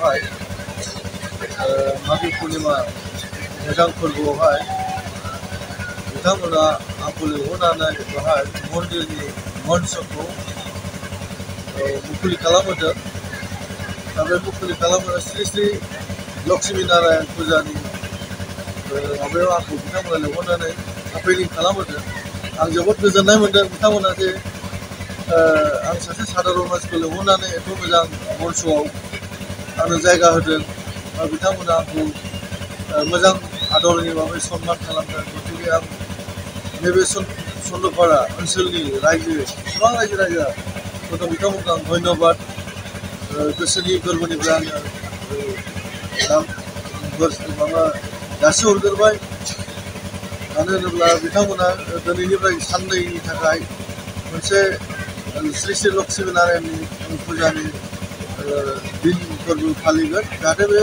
फोरबोआवहाय मागो पुर्णिमा मोजां फोरबोआवहाय बिथांमोना आंखौ लिंहरनानै बेवहाय मन्दिरनि मन्सखौ मुखुलि खालामहोदों। दा बे मुखुलि खालामहोनाय श्री श्री लक्ष्मी नारायण फुजानि माबायाव आंखौ बिथांमोना लिंहरनानै आपेलिं खालामहोदों। आं जोबोद गोजोननाय मोन्दों बिथांमोना जे आं सासे साधारन मानसिखौ लिंहरनानै एथ' मोजां मन्चआव आंनो जायगा होदों बा बिथांमोना आंखौ मोजां आदरनि माबायै सनमान खालामदों। गतिके आं नैबे चन्द्रपारा ओनसोलनि रायजो गोबां रायजो राजाफोरखौ बिथांमोनखौ आं धन्यबाद गोसोनि गोरबोनिफ्राय आङो माबा जासिहरग्रोबाय। मानो होनोब्ला बिथांमोना दिनैनिफ्राय साननैनि थाखाय मोनसे श्री श्री लक्ष्मी नारायणनि फुजानि दिन फोरबो फालिगोन। जाहाथे बे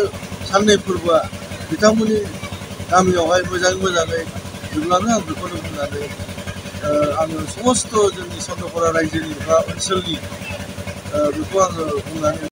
साननै फोरबोआ बिथांमोननि गामियावहाय मोजाङै जोबलाङो। आं बेखौनो बुंनानै आङो समस्त जोंनि चन्द्रपारा रायजोनि बा ओनसोलनि बेखौ आङो बुंनानै